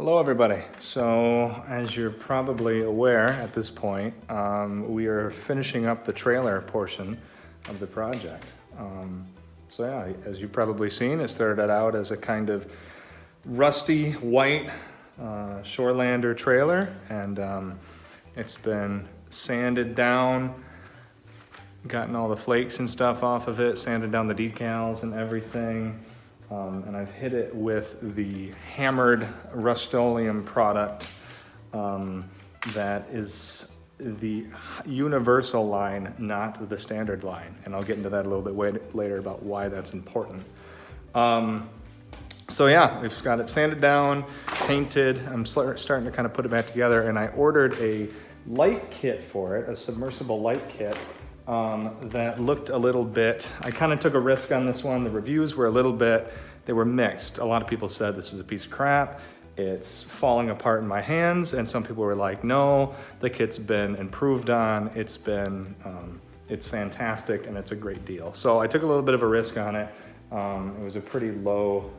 Hello everybody. So as you're probably aware at this point, we are finishing up the trailer portion of the project. So yeah, as you've probably seen, it started out as a kind of rusty white Shorelander trailer, and it's been sanded down, gotten all the flakes and stuff off of it, sanded down the decals and everything. And I've hit it with the hammered Rust-Oleum product that is the universal line, not the standard line. And I'll get into that a little bit later about why that's important. So yeah, we've got it sanded down, painted. I'm starting to kind of put it back together, and I ordered a light kit for it, a submersible light kit. That looked a little bit, I kind of took a risk on this one. The reviews were a little bit, they were mixed. A lot of people said this is a piece of crap, it's falling apart in my hands, and some people were like, no, the kit's been improved on, it's fantastic, and it's a great deal. So I took a little bit of a risk on it. It was a pretty low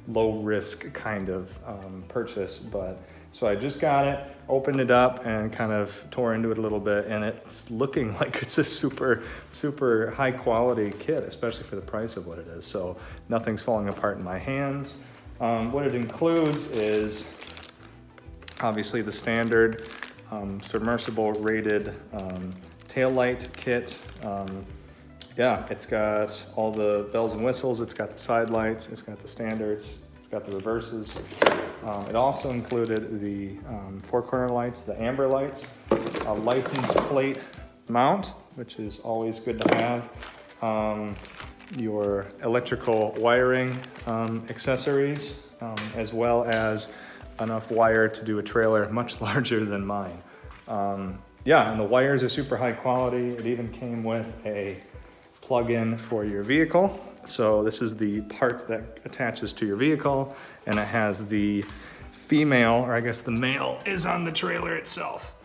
risk kind of purchase, but so I just got it, opened it up, and kind of tore into it a little bit, and it's looking like it's a super high quality kit, especially for the price of what it is. So nothing's falling apart in my hands. What it includes is obviously the standard submersible rated tail light kit. Yeah, it's got all the bells and whistles, it's got the side lights, it's got the standards, it's got the reverses. It also included the four corner lights, the amber lights, a license plate mount, which is always good to have, your electrical wiring accessories, as well as enough wire to do a trailer much larger than mine. Yeah, and the wires are super high quality. It even came with a plug-in for your vehicle. So this is the part that attaches to your vehicle, and it has the female, or I guess the male, is on the trailer itself.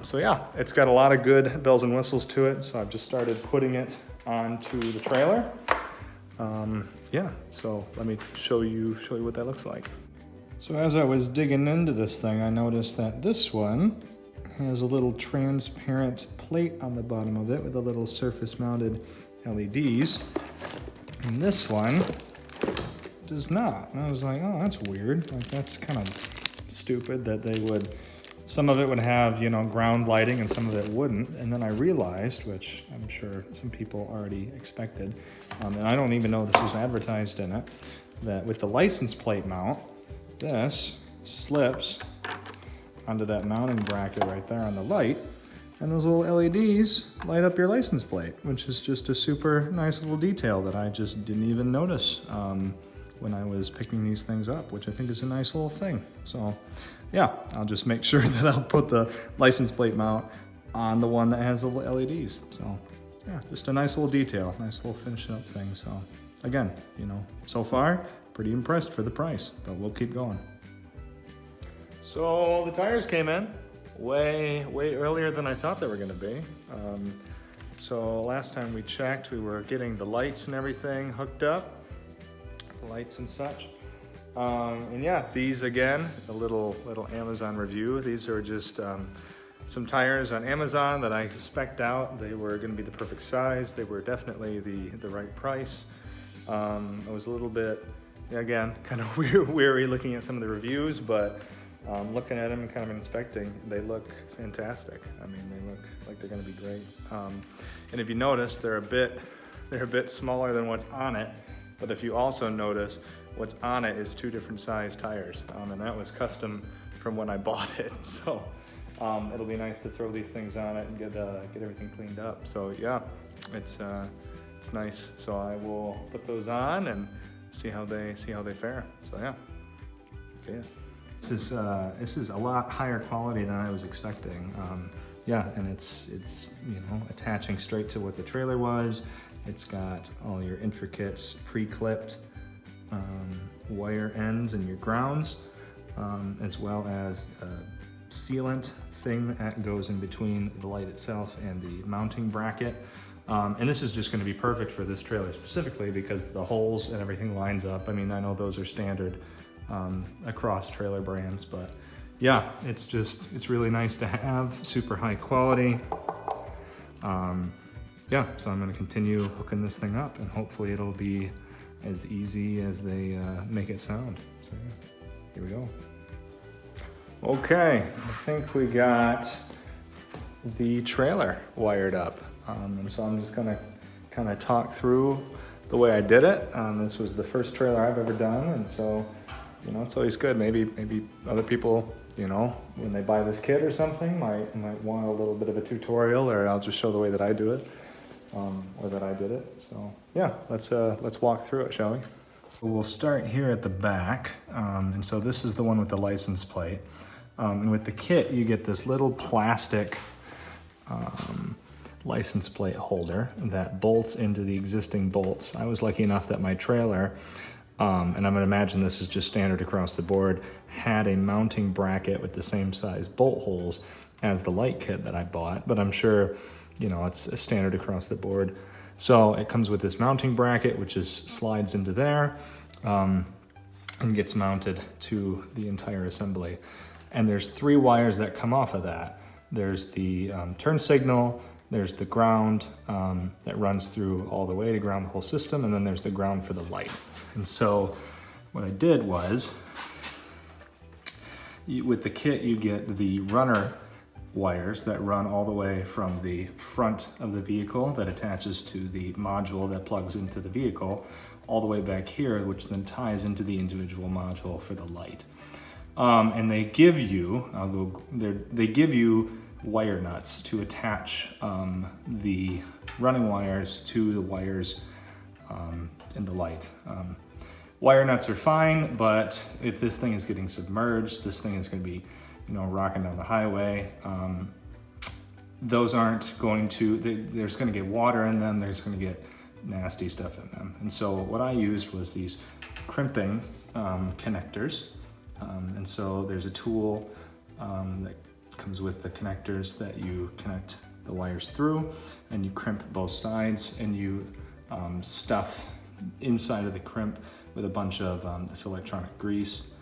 So yeah, it's got a lot of good bells and whistles to it. So I've just started putting it onto the trailer. Yeah, so let me show you what that looks like. So as I was digging into this thing, I noticed that this one has a little transparent plate on the bottom of it with a little surface mounted LEDs. And this one does not. And I was like, oh, that's weird. Like, that's kind of stupid that they would, some of it would have, you know, ground lighting and some of it wouldn't. And then I realized, which I'm sure some people already expected, and I don't even know this was advertised in it, that with the license plate mount, this slips onto that mounting bracket right there on the light, and those little LEDs light up your license plate, which is just a super nice little detail that I just didn't even notice when I was picking these things up, which I think is a nice little thing. So yeah, I'll just make sure that I'll put the license plate mount on the one that has the LEDs. So yeah, just a nice little detail, nice little finish up thing. So again, you know, so far, pretty impressed for the price, but we'll keep going. So the tires came in way earlier than I thought they were gonna be. So last time we checked, we were getting the lights and everything hooked up, the lights and such. And yeah, these again, a little Amazon review. These are just some tires on Amazon that I spec'd out. They were gonna be the perfect size. They were definitely the right price. I was a little bit, again, kind of weary looking at some of the reviews, but looking at them and kind of inspecting, they look fantastic. I mean, they look like they're going to be great. And if you notice, they're a bit smaller than what's on it. But if you also notice, what's on it is two different size tires, and that was custom from when I bought it. So it'll be nice to throw these things on it and get everything cleaned up. So yeah, it's nice. So I will put those on and see how they fare. So yeah, see ya. This is a lot higher quality than I was expecting. Yeah, and it's you know, attaching straight to what the trailer was. It's got all your intricates pre-clipped wire ends and your grounds, as well as a sealant thing that goes in between the light itself and the mounting bracket. And this is just going to be perfect for this trailer specifically because the holes and everything lines up. I mean, I know those are standard across trailer brands, but yeah, it's really nice to have, super high quality. Yeah, so I'm gonna continue hooking this thing up and hopefully it'll be as easy as they make it sound. So here we go. Okay, I think we got the trailer wired up. And so I'm just gonna kind of talk through the way I did it. This was the first trailer I've ever done, and so, you know, it's always good. Maybe other people, you know, when they buy this kit or something, might want a little bit of a tutorial, or I'll just show the way that I do it, or that I did it. So yeah, let's walk through it, shall we? We'll start here at the back, and so this is the one with the license plate. And with the kit, you get this little plastic license plate holder that bolts into the existing bolts. I was lucky enough that my trailer, and I'm gonna imagine this is just standard across the board, had a mounting bracket with the same size bolt holes as the light kit that I bought, but I'm sure, you know, it's standard across the board. So it comes with this mounting bracket, which slides into there and gets mounted to the entire assembly. And there's 3 wires that come off of that. There's the turn signal, there's the ground that runs through all the way to ground the whole system, and then there's the ground for the light. And so what I did was, with the kit you get the runner wires that run all the way from the front of the vehicle that attaches to the module that plugs into the vehicle, all the way back here, which then ties into the individual module for the light. And they give you, they give you wire nuts to attach the running wires to the wires in the light. Wire nuts are fine, but if this thing is getting submerged, this thing is going to be, you know, rocking down the highway. Those aren't going to, there's going to get water in them, there's going to get nasty stuff in them. And so what I used was these crimping connectors. And so there's a tool that comes with the connectors that you connect the wires through, and you crimp both sides, and you stuff inside of the crimp with a bunch of this electronic grease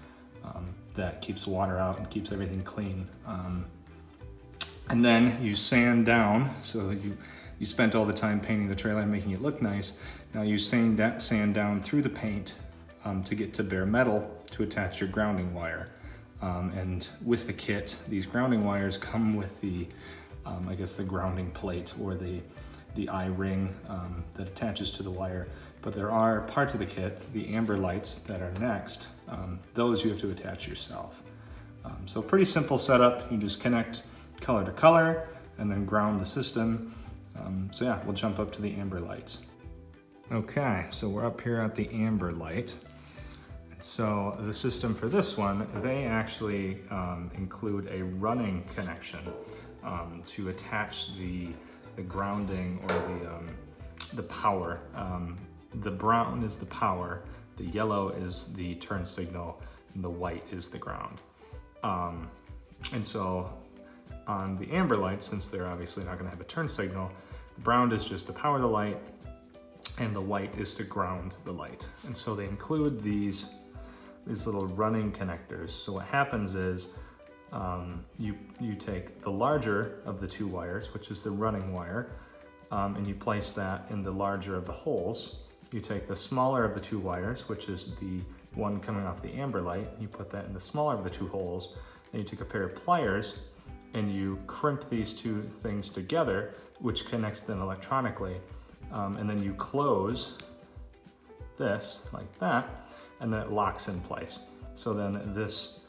that keeps water out and keeps everything clean. And then you sand down, so you spent all the time painting the trailer and making it look nice. Now you sand down through the paint to get to bare metal to attach your grounding wire. And with the kit, these grounding wires come with the, I guess the grounding plate or the I-ring that attaches to the wire. But there are parts of the kit, the amber lights that are next, those you have to attach yourself. So pretty simple setup. You just connect color to color and then ground the system. So yeah, we'll jump up to the amber lights. Okay, so we're up here at the amber light. So the system for this one, they actually include a running connection to attach the grounding or the power. The brown is the power, the yellow is the turn signal, and the white is the ground. And so on the amber light, since they're obviously not going to have a turn signal, the brown is just to power the light, and the white is to ground the light. And so they include these little running connectors. So what happens is you take the larger of the 2 wires, which is the running wire, and you place that in the larger of the holes. You take the smaller of the 2 wires, which is the one coming off the amber light, you put that in the smaller of the 2 holes. Then you take a pair of pliers and you crimp these 2 things together, which connects them electronically. And then you close this like that, and then it locks in place. So then this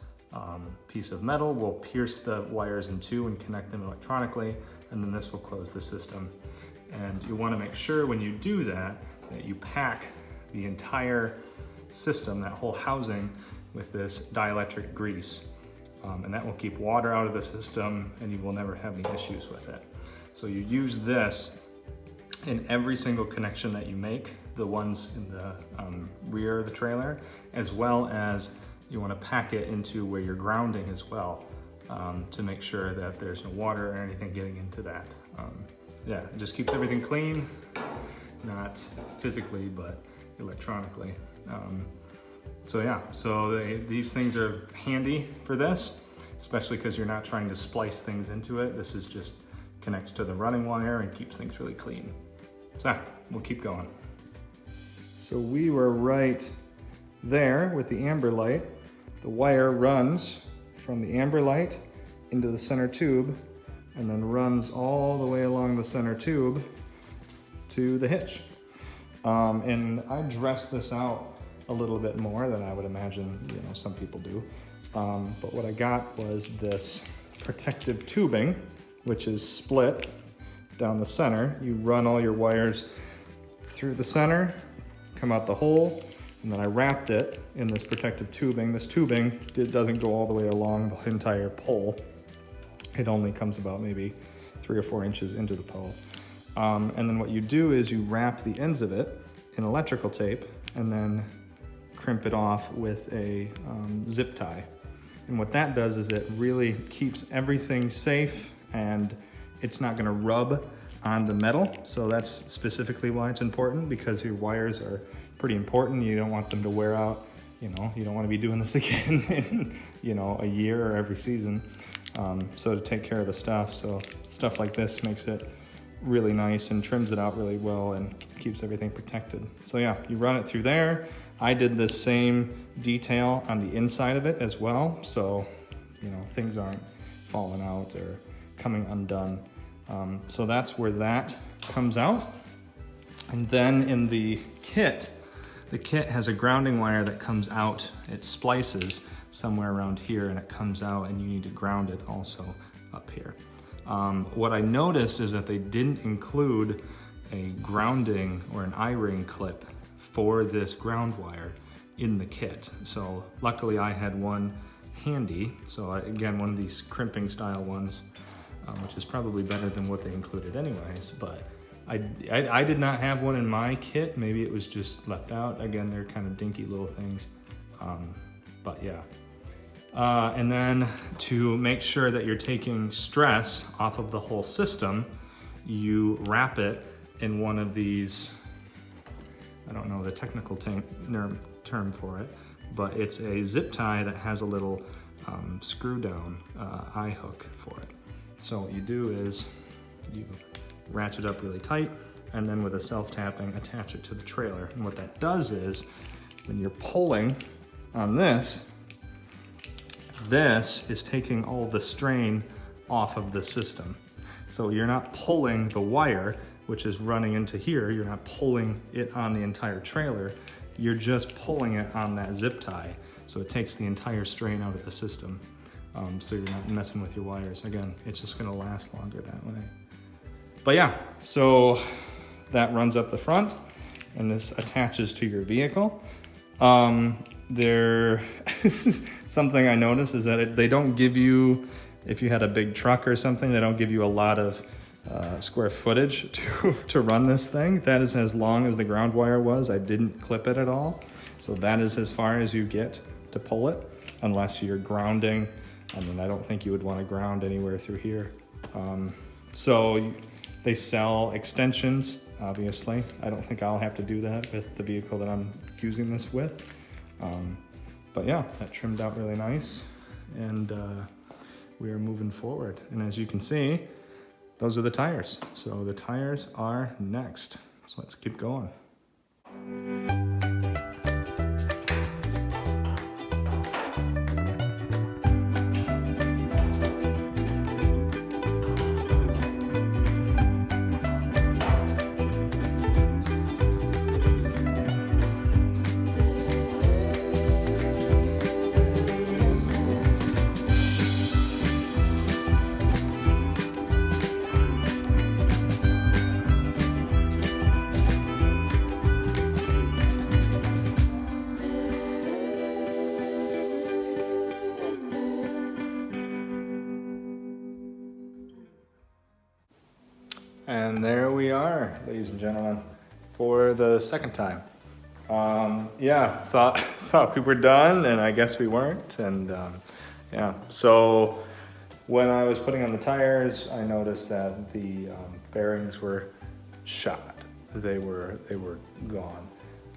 piece of metal will pierce the wires in 2 and connect them electronically, and then this will close the system. And you want to make sure when you do that, that you pack the entire system, that whole housing, with this dielectric grease. And that will keep water out of the system, and you will never have any issues with it. So you use this in every single connection that you make, the ones in the rear of the trailer, as well as you want to pack it into where you're grounding as well, to make sure that there's no water or anything getting into that. Yeah, it just keeps everything clean, not physically, but electronically. So yeah, so these things are handy for this, especially because you're not trying to splice things into it. This is just connects to the running wire and keeps things really clean. So yeah, we'll keep going. So we were right there with the amber light. The wire runs from the amber light into the center tube and then runs all the way along the center tube to the hitch. And I dressed this out a little bit more than I would imagine, some people do. But what I got was this protective tubing, which is split down the center. You run all your wires through the center, come out the hole, and then I wrapped it in this protective tubing. This tubing, it doesn't go all the way along the entire pole. It only comes about maybe 3 or 4 inches into the pole. And then what you do is you wrap the ends of it in electrical tape and then crimp it off with a zip tie. And what that does is it really keeps everything safe and it's not gonna rub on the metal. So that's specifically why it's important, because your wires are pretty important. You don't want them to wear out. You don't want to be doing this again in, a year or every season. So to take care of the stuff. So stuff like this makes it really nice and trims it out really well and keeps everything protected. So yeah, you run it through there. I did the same detail on the inside of it as well. So, things aren't falling out or coming undone. So that's where that comes out. And then in the kit has a grounding wire that comes out. It splices somewhere around here and it comes out, and you need to ground it also up here. What I noticed is that they didn't include a grounding or an I-ring clip for this ground wire in the kit. So luckily I had one handy. So again, one of these crimping style ones, which is probably better than what they included anyways, but I did not have one in my kit. Maybe it was just left out. Again, they're kind of dinky little things, but yeah. And then to make sure that you're taking stress off of the whole system, you wrap it in one of these, I don't know the technical term for it, but it's a zip tie that has a little screw down eye hook for it. So what you do is you ratchet up really tight, and then with a self-tapping, attach it to the trailer. And what that does is, when you're pulling on this is taking all the strain off of the system. So you're not pulling the wire, which is running into here, you're not pulling it on the entire trailer, you're just pulling it on that zip tie. So it takes the entire strain out of the system. So you're not messing with your wires. Again, it's just gonna last longer that way. But yeah, so that runs up the front and this attaches to your vehicle. Something I noticed is that they don't give you, if you had a big truck or something, they don't give you a lot of square footage to run this thing. That is as long as the ground wire was. I didn't clip it at all. So that is as far as you get to pull it, unless you're grounding. I mean, I don't think you would want to ground anywhere through here. So they sell extensions, obviously. I don't think I'll have to do that with the vehicle that I'm using this with. But yeah, that trimmed out really nice, and we are moving forward. And as you can see, those are the tires. So the tires are next. So let's keep going. And there we are, ladies and gentlemen, for the second time. Yeah, thought we were done, and I guess we weren't. And yeah, so when I was putting on the tires, I noticed that the bearings were shot. They were gone.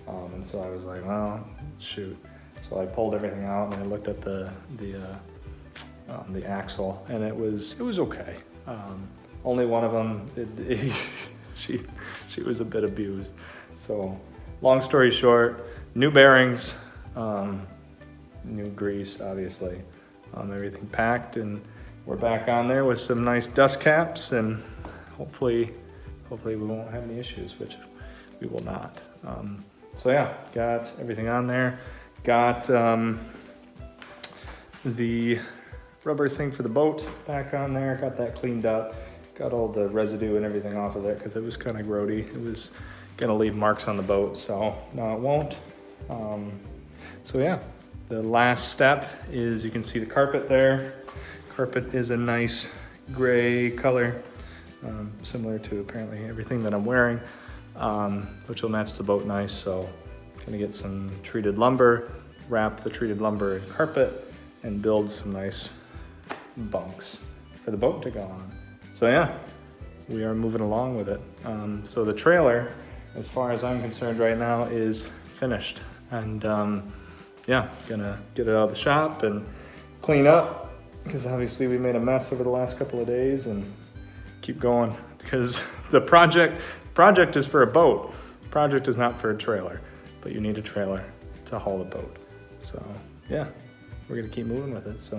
And so I was like, well, shoot. So I pulled everything out and I looked at the axle, and it was okay. Only one of them, she was a bit abused. So long story short, new bearings, new grease, obviously, everything packed, and we're back on there with some nice dust caps, and hopefully we won't have any issues, which we will not. So yeah, got everything on there. Got the rubber thing for the boat back on there. Got that cleaned up. Got all the residue and everything off of it because it was kind of grody. It was gonna leave marks on the boat, so no, it won't. So yeah, the last step is, you can see the carpet there. Carpet is a nice gray color, similar to apparently everything that I'm wearing, which will match the boat nice. So gonna get some treated lumber, wrap the treated lumber in carpet, and build some nice bunks for the boat to go on. So yeah, we are moving along with it. So the trailer, as far as I'm concerned right now, is finished. And yeah, gonna get it out of the shop and clean up, because obviously we made a mess over the last couple of days, and keep going, because the project is for a boat. The project is not for a trailer, but you need a trailer to haul the boat. So yeah, we're gonna keep moving with it. So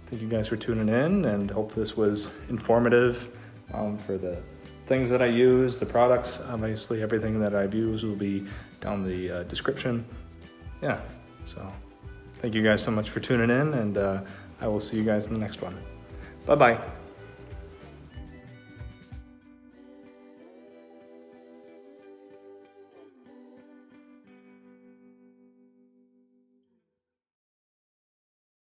thank you guys for tuning in, and hope this was informative for the things that I use, the products. Obviously everything that I've used will be down the description. Yeah, so thank you guys so much for tuning in, and I will see you guys in the next one. Bye-bye.